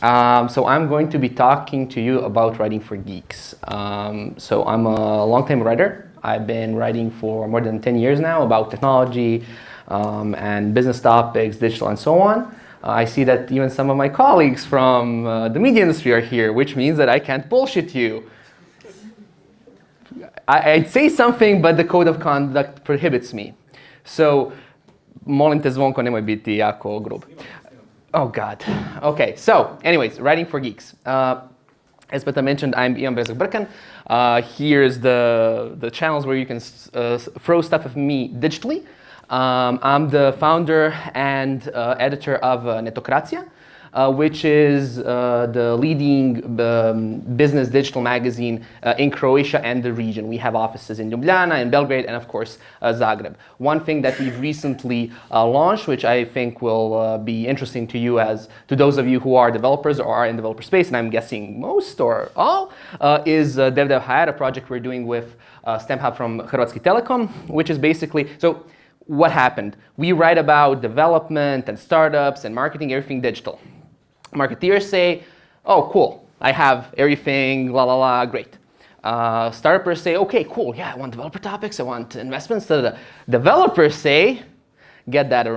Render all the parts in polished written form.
So I'm going to be talking to you about writing for geeks. So I'm a long-time writer. I've been writing for more than 10 years now about technology and business topics, digital, and so on. I see that even some of my colleagues from the media industry are here, which means that I can't bullshit you. I'd say something, but the code of conduct prohibits me. So, molim te zvonko, nemoj biti jako grub. Oh God. Okay, so anyways, writing for geeks. As Peter mentioned, I'm Brezak Brkan. Here's the channels where you can throw stuff at me digitally. I'm the founder and editor of Netokracija, which is the leading business digital magazine in Croatia and the region. We have offices in Ljubljana, in Belgrade, and of course, Zagreb. One thing that we've recently launched, which I think will be interesting to you to those of you who are developers or are in developer space, and I'm guessing most or all, is DevDev Hire, a project we're doing with STEM Hub from Hrvatski Telekom, which is basically, so what happened? We write about development and startups and marketing, everything digital. Marketeers say, oh, cool, I have everything, la la la, great. Startups say, okay, cool, yeah, I want developer topics, I want investments. Developers say, get that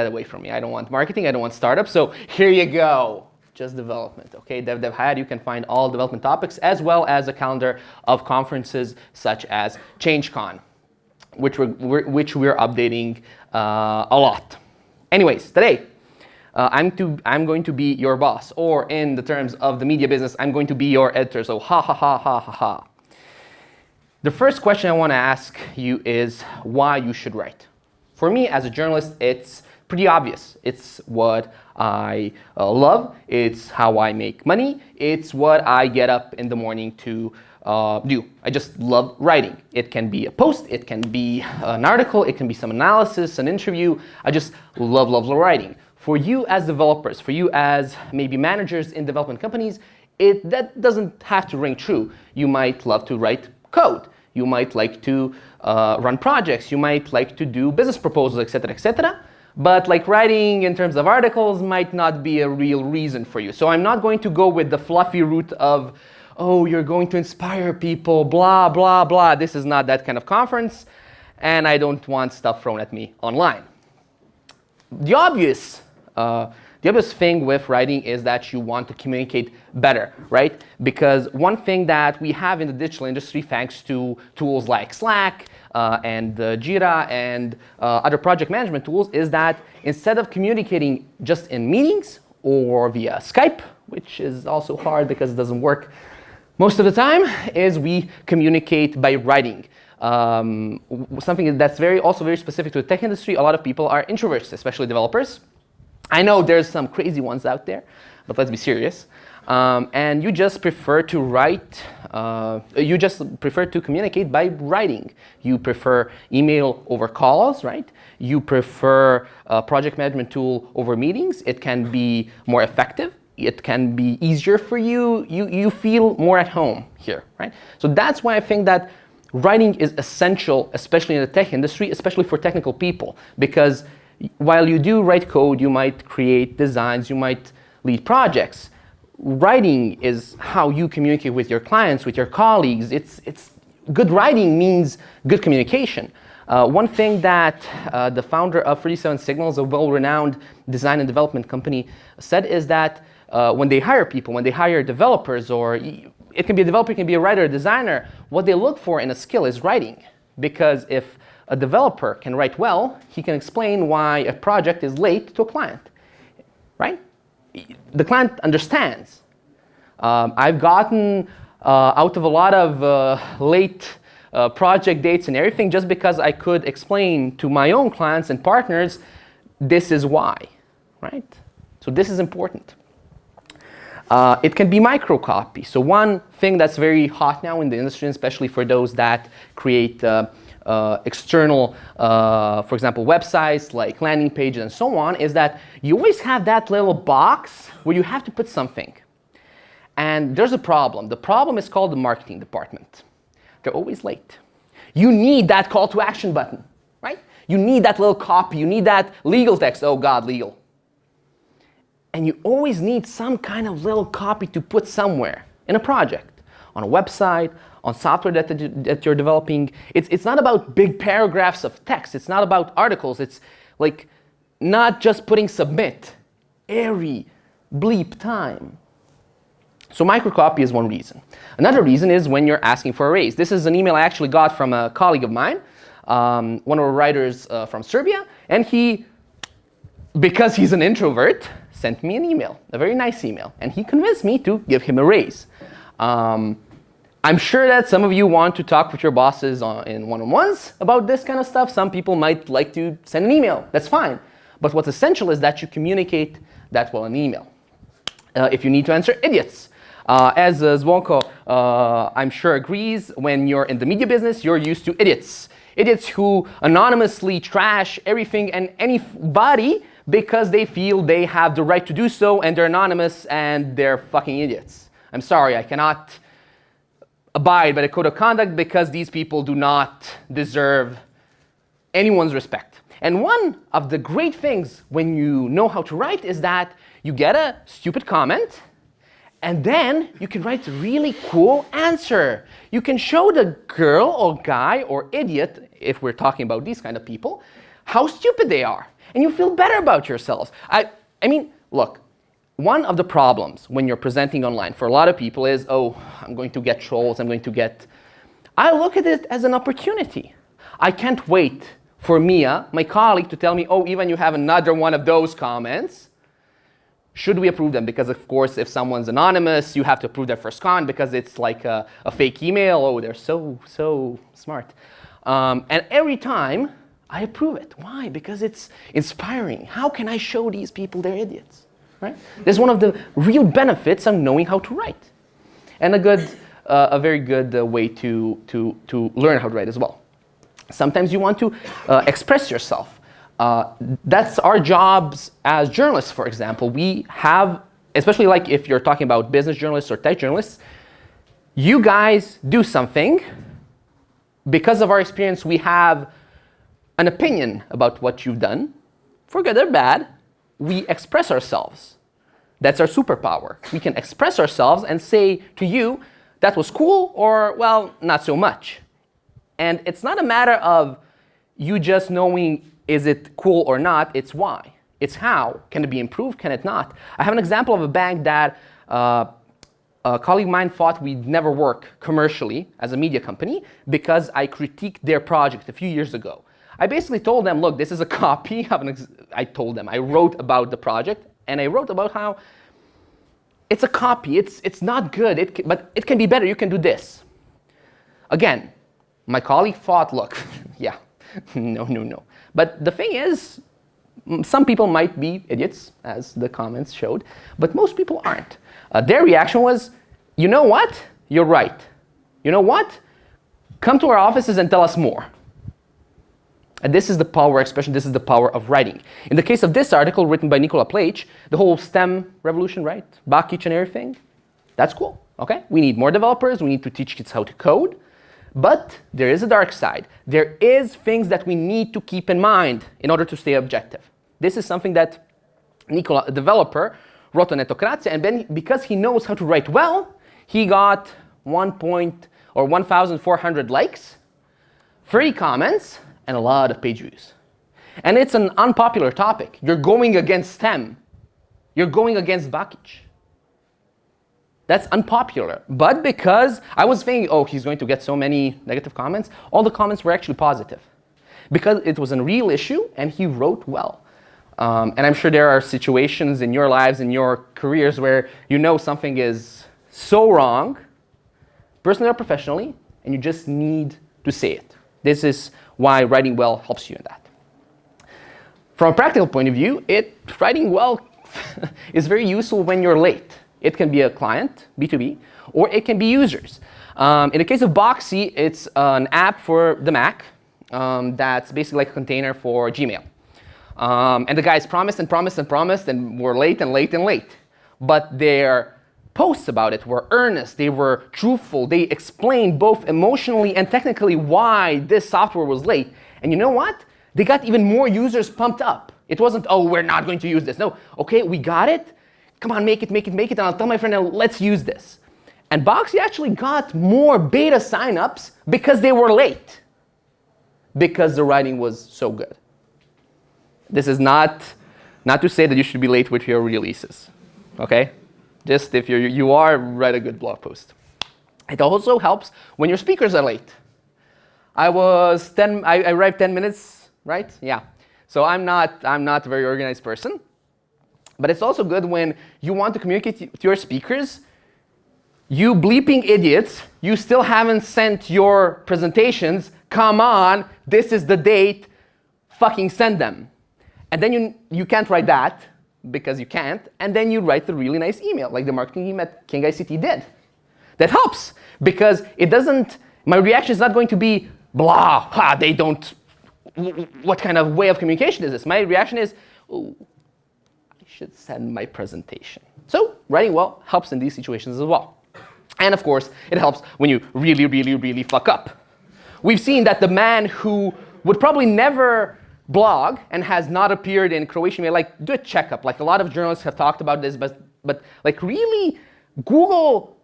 away from me. I don't want marketing, I don't want startups, so here you go, just development, okay? DevDev Hire, you can find all development topics as well as a calendar of conferences such as ChangeCon, which we're updating a lot. Anyways, today, I'm going to be your boss, or in the terms of the media business, I'm going to be your editor, so ha ha ha ha ha ha. The first question I want to ask you is why you should write. For me, as a journalist, it's pretty obvious. It's what I love, it's how I make money, it's what I get up in the morning to do. I just love writing. It can be a post, it can be an article, it can be some analysis, an interview. I just love writing. For you as developers, for you as maybe managers in development companies, that doesn't have to ring true. You might love to write code. You might like to run projects. You might like to do business proposals, etc., etc. But like writing in terms of articles might not be a real reason for you. So I'm not going to go with the fluffy route of, oh, you're going to inspire people, blah, blah, blah. This is not that kind of conference, and I don't want stuff thrown at me online. The obvious thing with writing is that you want to communicate better, right? Because one thing that we have in the digital industry, thanks to tools like Slack and Jira and other project management tools, is that instead of communicating just in meetings or via Skype, which is also hard because it doesn't work most of the time, is we communicate by writing. Something that's also very specific to the tech industry. A lot of people are introverts, especially developers. I know there's some crazy ones out there, but let's be serious. And you just prefer to write, you just prefer to communicate by writing. You prefer email over calls, right? You prefer a project management tool over meetings. It can be more effective. It can be easier for you. You feel more at home here, right? So that's why I think that writing is essential, especially in the tech industry, especially for technical people, because while you do write code, you might create designs, you might lead projects. Writing is how you communicate with your clients, with your colleagues. It's good writing means good communication. One thing that the founder of 37 Signals, a well-renowned design and development company, said is that when they hire people, when they hire developers, or it can be a developer, it can be a writer, a designer, what they look for in a skill is writing. Because if a developer can write well, he can explain why a project is late to a client, right? The client understands. I've gotten out of a lot of late project dates and everything just because I could explain to my own clients and partners, this is why, right? So this is important. It can be microcopy. So one thing that's very hot now in the industry, especially for those that create external, for example, websites like landing pages and so on, is that you always have that little box where you have to put something. And there's a problem. The problem is called the marketing department. They're always late. You need that call to action button, right? You need that little copy. You need that legal text. Oh God, legal. And you always need some kind of little copy to put somewhere in a project, on a website, on software that you're developing. It's not about big paragraphs of text. It's not about articles. It's like not just putting submit every bleep time. So microcopy is one reason. Another reason is when you're asking for a raise. This is an email I actually got from a colleague of mine, one of our writers from Serbia, and he, because he's an introvert, sent me an email, a very nice email, and he convinced me to give him a raise. I'm sure that some of you want to talk with your bosses in one-on-ones about this kind of stuff. Some people might like to send an email. That's fine. But what's essential is that you communicate that well in email. If you need to answer idiots. As Zvonko, I'm sure agrees, when you're in the media business, you're used to idiots. Idiots who anonymously trash everything and anybody because they feel they have the right to do so, and they're anonymous and they're fucking idiots. I'm sorry, I cannot abide by the code of conduct because these people do not deserve anyone's respect. And one of the great things when you know how to write is that you get a stupid comment, and then you can write a really cool answer. You can show the girl or guy or idiot, if we're talking about these kind of people, how stupid they are. And you feel better about yourselves. I mean, look, one of the problems when you're presenting online for a lot of people is, oh, I'm going to get trolls, I look at it as an opportunity. I can't wait for Mia, my colleague, to tell me, oh, Ivan, you have another one of those comments. Should we approve them? Because of course, if someone's anonymous, you have to approve their first comment because it's like a fake email. Oh, they're so smart. And every time I approve it. Why? Because it's inspiring. How can I show these people they're idiots? Right? This is one of the real benefits of knowing how to write, and a very good way to learn how to write as well. Sometimes you want to express yourself. That's our jobs as journalists, for example. We have, especially like if you're talking about business journalists or tech journalists, you guys do something. Because of our experience, we have an opinion about what you've done, for good or bad. We express ourselves. That's our superpower. We can express ourselves and say to you, that was cool, or, well, not so much. And it's not a matter of you just knowing, is it cool or not? It's why. It's how. Can it be improved? Can it not? I have an example of a bank that a colleague of mine thought we'd never work commercially as a media company because I critiqued their project a few years ago. I basically told them, look, this is a copy of I wrote about the project, and I wrote about how it's a copy. It's not good, but it can be better. You can do this. Again, my colleague thought, look, yeah, no. But the thing is, some people might be idiots, as the comments showed, but most people aren't. Their reaction was, you know what? You're right. You know what? Come to our offices and tell us more. And this is the power expression, this is the power of writing. In the case of this article written by Nikola Plage, the whole STEM revolution, right? Bakic and everything, that's cool, okay? We need more developers, we need to teach kids how to code, but there is a dark side. There is things that we need to keep in mind in order to stay objective. This is something that Nikola, a developer, wrote on Etokratia, and then because he knows how to write well, he got 1,400 likes, 30 comments, and a lot of page views. And it's an unpopular topic. You're going against STEM. You're going against Bakic. That's unpopular. But because I was thinking, oh, he's going to get so many negative comments, all the comments were actually positive. Because it was a real issue, and he wrote well. And I'm sure there are situations in your lives, in your careers, where you know something is so wrong, personally or professionally, and you just need to say it. This is why writing well helps you in that. From a practical point of view, writing well is very useful when you're late. It can be a client, B2B, or it can be users. In the case of Boxy, it's an app for the Mac that's basically like a container for Gmail. And the guys promised and promised and promised, and were late and late and late. But their posts about it were earnest, they were truthful, they explained both emotionally and technically why this software was late. And you know what? They got even more users pumped up. It wasn't, oh, we're not going to use this. No, okay, we got it. come on, make it, and I'll tell my friend, let's use this. And Boxy actually got more beta signups because they were late, because the writing was so good. This is not to say that you should be late with your releases, okay? Just if you are, write a good blog post. It also helps when your speakers are late. I arrived 10 minutes, right? Yeah. So I'm not a very organized person. But it's also good when you want to communicate to your speakers, you bleeping idiots, you still haven't sent your presentations, come on, this is the date, fucking send them. And then you can't write that, because you can't, and then you write the really nice email, like the marketing team at King ICT did. That helps, because it doesn't, my reaction is not going to be, blah, they don't, what kind of way of communication is this? My reaction is, ooh, I should send my presentation. So writing well helps in these situations as well. And of course, it helps when you really, really, really fuck up. We've seen that the man who would probably never blog and has not appeared in Croatian media, like do a checkup. Like a lot of journalists have talked about this, but like really Google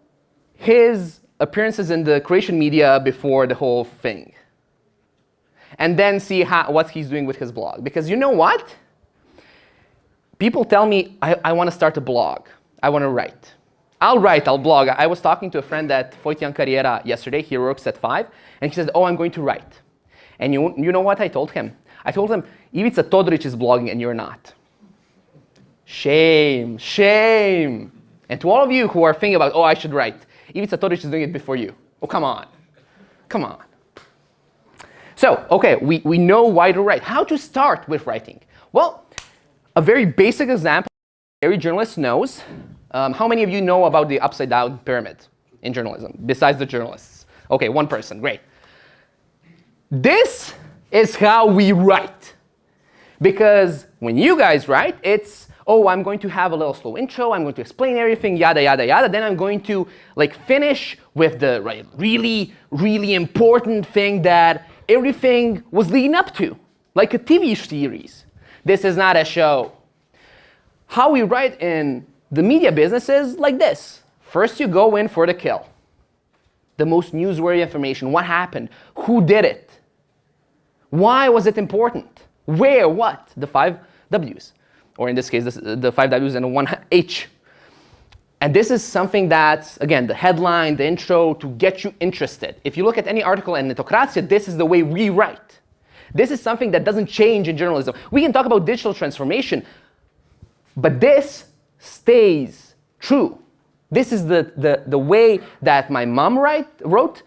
his appearances in the Croatian media before the whole thing. And then see what he's doing with his blog. Because you know what? People tell me, I want to start a blog. I want to write. I'll blog. I was talking to a friend at Foitian Carriera yesterday. He works at 5. And he says, oh, I'm going to write. And you know what I told him? I told him, Ivica Todoric is blogging and you're not. Shame, shame. And to all of you who are thinking about, oh, I should write, Ivica Todoric is doing it before you. Oh, come on. Come on. So, okay, we know why to write. How to start with writing? Well, a very basic example every journalist knows. How many of you know about the upside down pyramid in journalism, besides the journalists? Okay, one person, great. This is how we write. Because when you guys write, it's, oh, I'm going to have a little slow intro, I'm going to explain everything, yada, yada, yada. Then I'm going to like finish with the really, really important thing that everything was leading up to, like a TV series. This is not a show. How we write in the media business is like this. First, you go in for the kill. The most newsworthy information. What happened? Who did it? Why was it important? Where? What? The 5 W's. Or in this case, the 5 W's and 1 H. And this is something that's, again, the headline, the intro, to get you interested. If you look at any article in Netokracija, this is the way we write. This is something that doesn't change in journalism. We can talk about digital transformation, but this stays true. This is the way that my mom wrote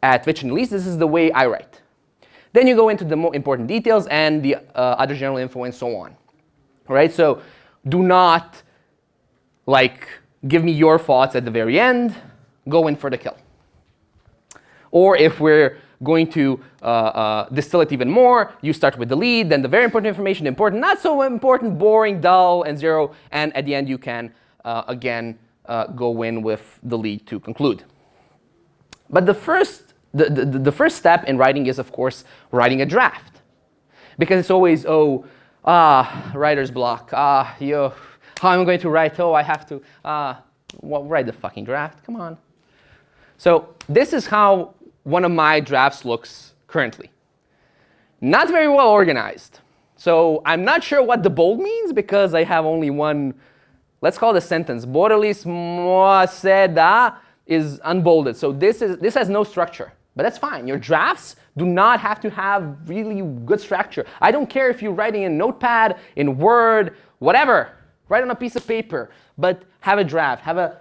at Večernji List. This is the way I write. Then you go into the more important details and the other general info and so on. All right, so do not like give me your thoughts at the very end. Go in for the kill. Or if we're going to distill it even more, you start with the lead, then the very important information, the important, not so important, boring, dull, and zero, and at the end you can, again, go in with the lead to conclude. But the first step in writing is, of course, writing a draft. Because it's always, writer's block, how am I going to write? Oh, I have to, write the fucking draft, come on. So this is how one of my drafts looks currently. Not very well organized. So I'm not sure what the bold means because I have only one, let's call it a sentence. Borelis Moaseda is unbolded. So this has no structure, but that's fine. Your drafts do not have to have really good structure. I don't care if you're writing in Notepad, in Word, whatever. Write on a piece of paper, but have a draft. Have a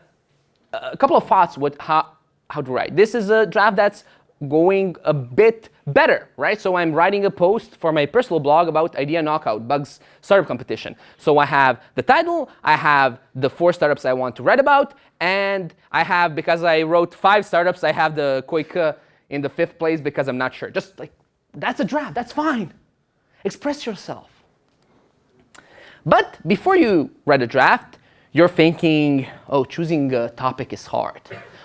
couple of thoughts with how to write. This is a draft that's going a bit better, right? So I'm writing a post for my personal blog about Idea Knockout, Bugs Startup Competition. So I have the title, I have the 4 startups I want to write about, and I have, because I wrote 5 startups, I have the Koika in the 5th place because I'm not sure. Just like, that's a draft, that's fine. Express yourself. But before you write a draft, you're thinking, oh, choosing a topic is hard.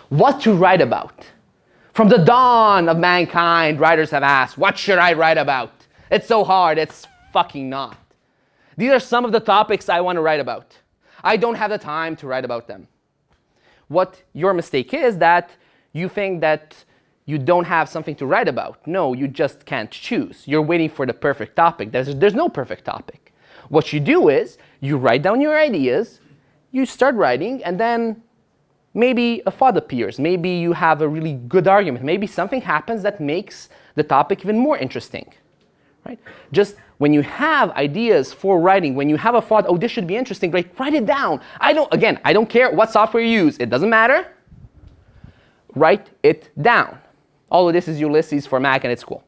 What to write about? From the dawn of mankind, writers have asked, what should I write about? It's so hard, it's fucking not. These are some of the topics I want to write about. I don't have the time to write about them. What your mistake is that you think that you don't have something to write about. No, you just can't choose. You're waiting for the perfect topic. There's no perfect topic. What you do is you write down your ideas, you start writing, and then maybe a thought appears. Maybe you have a really good argument. Maybe something happens that makes the topic even more interesting. Right? Just when you have ideas for writing, when you have a thought, oh, this should be interesting, right? Write it down. I don't care what software you use. It doesn't matter. Write it down. All of this is Ulysses for Mac, and it's cool.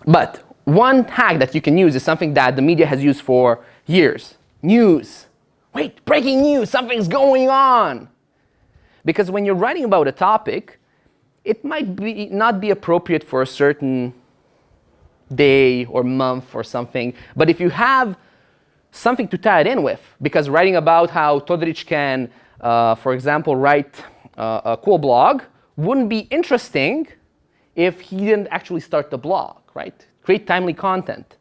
But one hack that you can use is something that the media has used for years. News. Wait, breaking news. Something's going on. Because when you're writing about a topic, it might not be appropriate for a certain day or month or something. But if you have something to tie it in with, because writing about how Todoric can, for example, write a cool blog wouldn't be interesting if he didn't actually start the blog, right? Create timely content.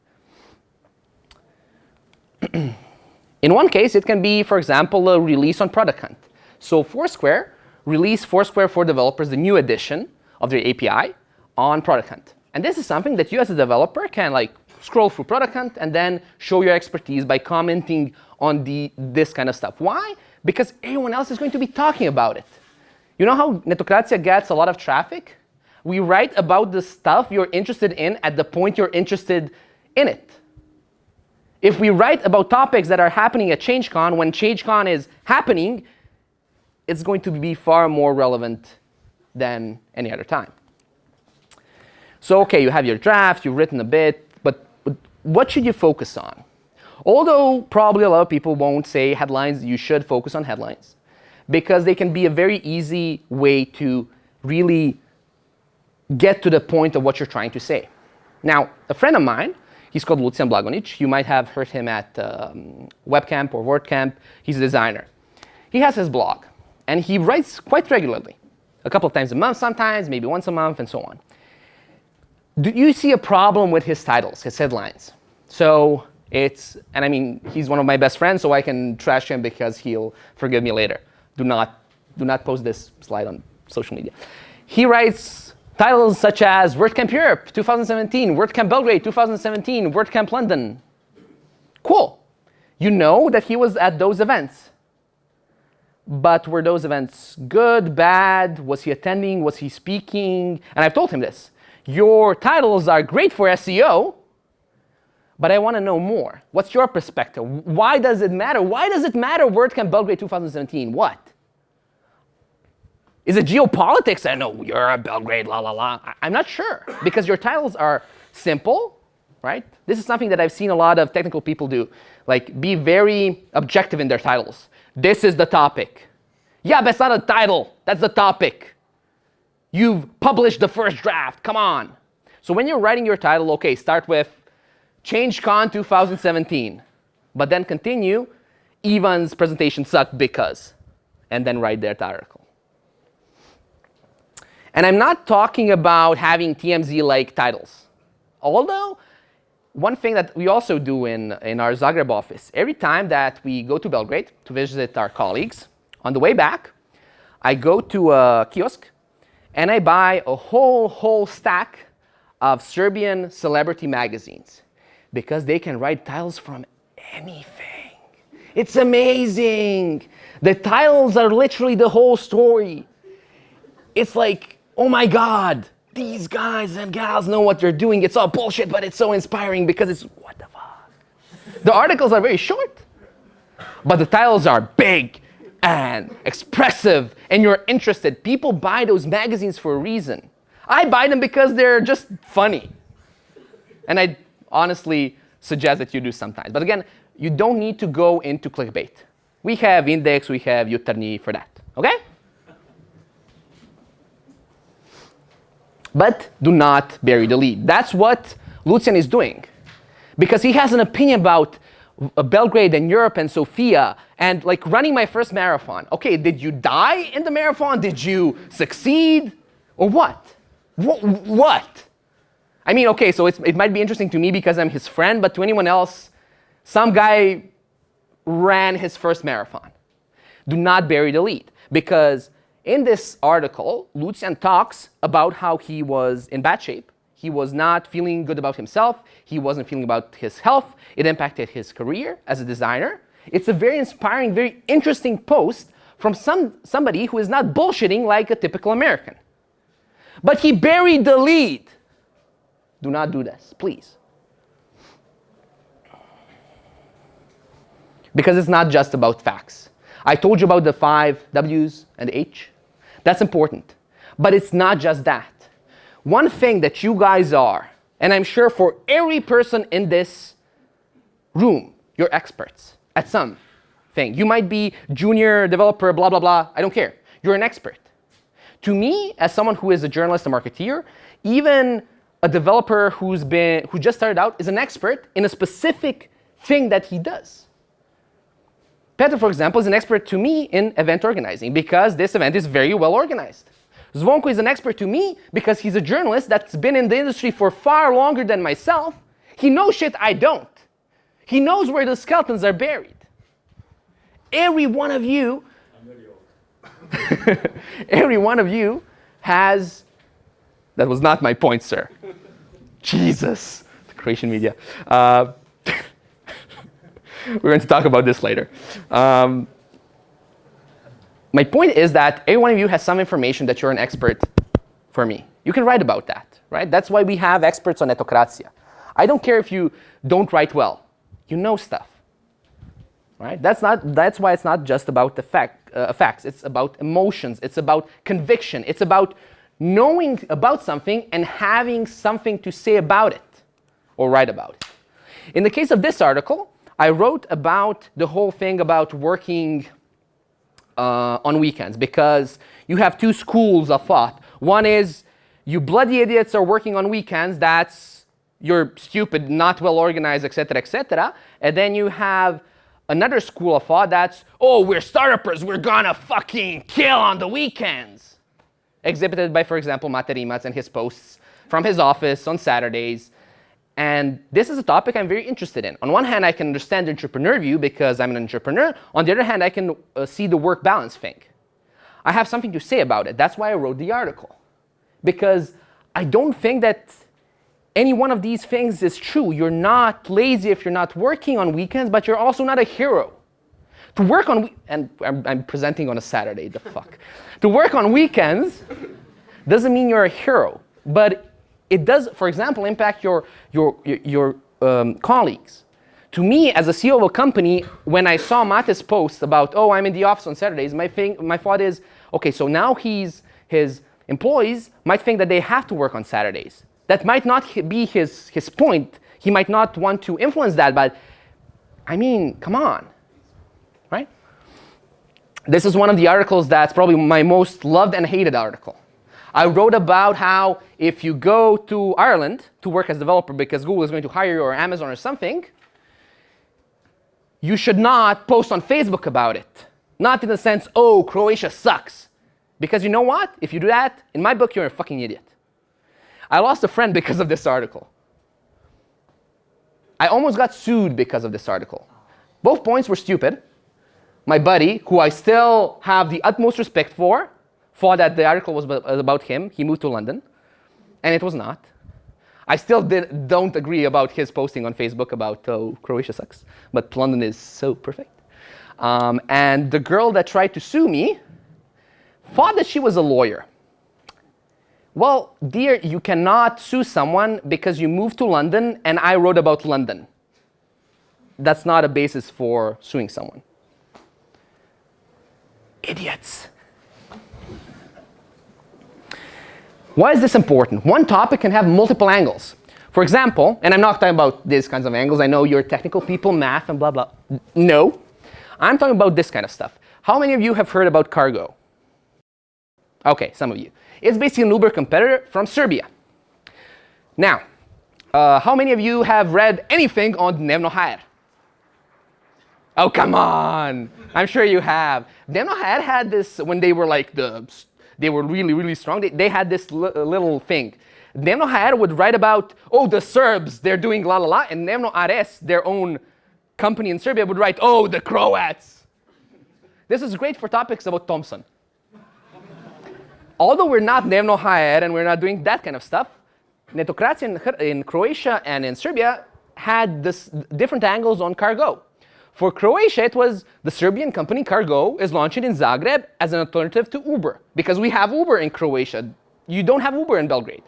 In one case, it can be, for example, a release on Product Hunt. So Foursquare released Foursquare for Developers, the new edition of their API on Product Hunt. And this is something that you as a developer can scroll through Product Hunt and then show your expertise by commenting on this kind of stuff. Why? Because everyone else is going to be talking about it. You know how Netokracja gets a lot of traffic? We write about the stuff you're interested in at the point you're interested in it. If we write about topics that are happening at ChangeCon, when ChangeCon is happening, it's going to be far more relevant than any other time. So, okay, you have your draft, you've written a bit, but what should you focus on? Although probably a lot of people won't say headlines, you should focus on headlines, because they can be a very easy way to really get to the point of what you're trying to say. Now, a friend of mine, he's called Lucian Blagonic. You might have heard him at Webcamp or WordCamp. He's a designer. He has his blog, and he writes quite regularly, a couple of times a month sometimes, maybe once a month, and so on. Do you see a problem with his titles, his headlines? So he's one of my best friends, so I can trash him because he'll forgive me later. Do not post this slide on social media. He writes titles such as WordCamp Europe 2017, WordCamp Belgrade 2017, WordCamp London. Cool. You know that he was at those events. But were those events good, bad? Was he attending? Was he speaking? And I've told him this. Your titles are great for SEO, but I want to know more. What's your perspective? Why does it matter? Why does it matter WordCamp Belgrade 2017? What? Is it geopolitics? I know you're a Belgrade, la la la. I'm not sure, because your titles are simple, right? This is something that I've seen a lot of technical people do, be very objective in their titles. This is the topic. Yeah, but it's not a title. That's the topic. You've published the first draft. Come on. So when you're writing your title, okay, start with ChangeCon 2017, but then continue, Ivan's presentation sucked because, and then write their article. And I'm not talking about having TMZ-like titles. Although, one thing that we also do in our Zagreb office, every time that we go to Belgrade to visit our colleagues, on the way back, I go to a kiosk and I buy a whole stack of Serbian celebrity magazines, because they can write titles from anything. It's amazing. The titles are literally the whole story. It's like, oh my God, these guys and gals know what they're doing. It's all bullshit, but it's so inspiring because it's, what the fuck? The articles are very short, but the titles are big and expressive, and you're interested. People buy those magazines for a reason. I buy them because they're just funny. And I honestly suggest that you do sometimes. But again, you don't need to go into clickbait. We have Index, we have Jutarnji for that, okay? But do not bury the lead. That's what Lucian is doing, because he has an opinion about Belgrade and Europe and Sofia and running my first marathon. Okay, did you die in the marathon? Did you succeed? Or what? What? I mean, okay, so it might be interesting to me because I'm his friend, but to anyone else, some guy ran his first marathon. Do not bury the lead, because in this article, Lucian talks about how he was in bad shape. He was not feeling good about himself. He wasn't feeling about his health. It impacted his career as a designer. It's a very inspiring, very interesting post from somebody who is not bullshitting like a typical American. But he buried the lead. Do not do this, please. Because it's not just about facts. I told you about the 5 W's and H. That's important. But it's not just that. One thing that you guys are, and I'm sure for every person in this room, you're experts at something. You might be junior developer, blah, blah, blah. I don't care. You're an expert. To me, as someone who is a journalist, a marketeer, even a developer who just started out is an expert in a specific thing that he does. Petr, for example, is an expert to me in event organizing because this event is very well organized. Zvonko is an expert to me because he's a journalist that's been in the industry for far longer than myself. He knows shit I don't. He knows where the skeletons are buried. Every one of you, every one of you has, that was not my point, sir. Jesus, the Croatian media. We're going to talk about this later. My point is that every one of you has some information that you're an expert for me. You can write about that, right? That's why we have experts on etokracia. I don't care if you don't write well. You know stuff, right? That's why it's not just about the facts. It's about emotions. It's about conviction. It's about knowing about something and having something to say about it or write about it. In the case of this article, I wrote about the whole thing about working on weekends because you have 2 schools of thought. One is you bloody idiots are working on weekends. That's you're stupid, not well organized, etc., etc. And then you have another school of thought that's, oh, we're startuppers. We're gonna fucking kill on the weekends. Exhibited by, for example, Mate Rimac and his posts from his office on Saturdays. And this is a topic I'm very interested in. On one hand, I can understand the entrepreneur view because I'm an entrepreneur. On the other hand, I can see the work balance thing. I have something to say about it. That's why I wrote the article. Because I don't think that any one of these things is true. You're not lazy if you're not working on weekends, but you're also not a hero. To work on, and I'm presenting on a Saturday, the fuck. To work on weekends doesn't mean you're a hero, but it does, for example, impact your colleagues. To me, as a CEO of a company, when I saw Mate's post about, oh, I'm in the office on Saturdays, my thought is, okay, so now his employees might think that they have to work on Saturdays. That might not be his point. He might not want to influence that, but I mean, come on, right? This is one of the articles that's probably my most loved and hated article. I wrote about how if you go to Ireland to work as a developer because Google is going to hire you or Amazon or something, you should not post on Facebook about it. Not in the sense, oh, Croatia sucks. Because you know what? If you do that, in my book, you're a fucking idiot. I lost a friend because of this article. I almost got sued because of this article. Both points were stupid. My buddy, who I still have the utmost respect for, thought that the article was about him. He moved to London, and it was not. I still don't agree about his posting on Facebook about, oh, Croatia sucks, but London is so perfect. And the girl that tried to sue me thought that she was a lawyer. Well, dear, you cannot sue someone because you moved to London and I wrote about London. That's not a basis for suing someone. Idiots. Why is this important? One topic can have multiple angles. For example, and I'm not talking about these kinds of angles. I know you're technical people, math and blah, blah. No. I'm talking about this kind of stuff. How many of you have heard about Cargo? Okay, some of you. It's basically an Uber competitor from Serbia. Now, how many of you have read anything on Dnevno HR? Oh, come on. I'm sure you have. Dnevno HR had this, when they were like they were really, really strong, they had this little thing. Dnevno HR would write about, oh, the Serbs, they're doing la la la, and Dnevno RS, their own company in Serbia, would write, oh, the Croats. This is great for topics about Thompson. Although we're not Dnevno HR and we're not doing that kind of stuff, netokracija in Croatia and in Serbia had this different angles on cargo. For Croatia, it was the Serbian company Cargo is launching in Zagreb as an alternative to Uber, because we have Uber in Croatia. You don't have Uber in Belgrade.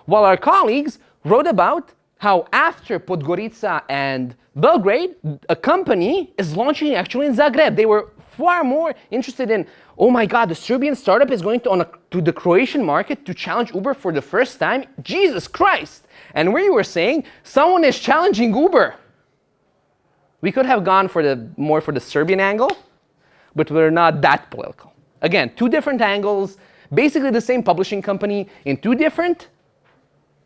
While our colleagues wrote about how after Podgorica and Belgrade, a company is launching actually in Zagreb. They were far more interested in, oh my God, the Serbian startup is going to the Croatian market to challenge Uber for the first time. Jesus Christ! And we were saying, someone is challenging Uber. We could have gone more for the Serbian angle, but we're not that political. Again, two different angles, basically the same publishing company in two different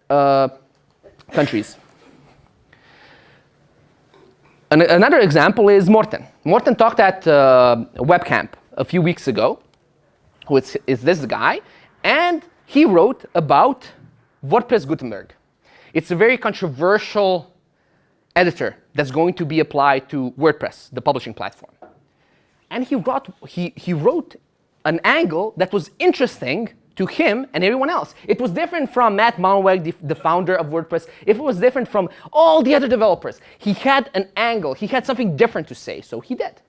countries. Another example is Morten. Morten talked at WebCamp a few weeks ago, who is this guy, and he wrote about WordPress Gutenberg. It's a very controversial editor that's going to be applied to WordPress, the publishing platform. And he wrote an angle that was interesting to him and everyone else. It was different from Matt Mullenweg, the founder of WordPress. It was different from all the other developers. He had an angle. He had something different to say, so he did.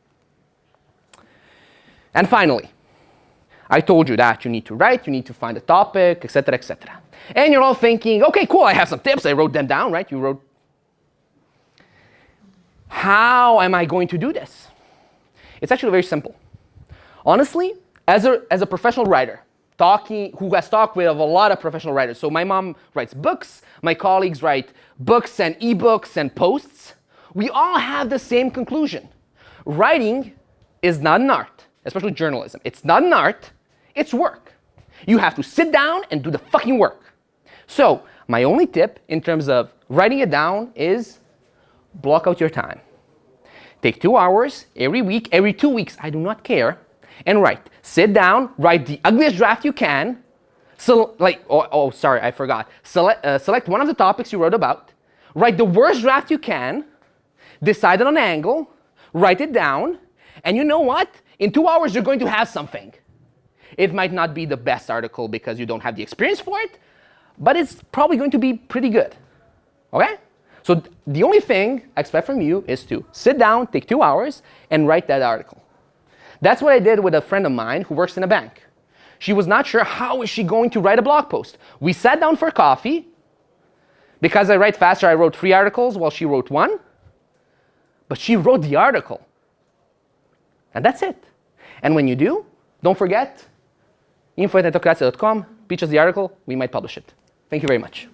And finally, I told you that you need to write, you need to find a topic, etc., etc. And you're all thinking, okay, cool, I have some tips. I wrote them down, right? You wrote. How am I going to do this? It's actually very simple. Honestly, as a professional writer, who has talked with a lot of professional writers. So my mom writes books, my colleagues write books and ebooks and posts. We all have the same conclusion. Writing is not an art, especially journalism. It's not an art, it's work. You have to sit down and do the fucking work. So my only tip in terms of writing it down is block out your time. Take 2 hours every week, every 2 weeks, I do not care, and write. Sit down, write the ugliest draft you can. Sorry, I forgot. Select one of the topics you wrote about. Write the worst draft you can. Decide on an angle. Write it down. And you know what? In 2 hours, you're going to have something. It might not be the best article because you don't have the experience for it, but it's probably going to be pretty good. Okay? So the only thing I expect from you is to sit down, take 2 hours, and write that article. That's what I did with a friend of mine who works in a bank. She was not sure how is she going to write a blog post. We sat down for coffee. Because I write faster, I wrote 3 articles while she wrote 1. But she wrote the article. And that's it. And when you do, don't forget, info@netokracija.com, pitch us the article, we might publish it. Thank you very much.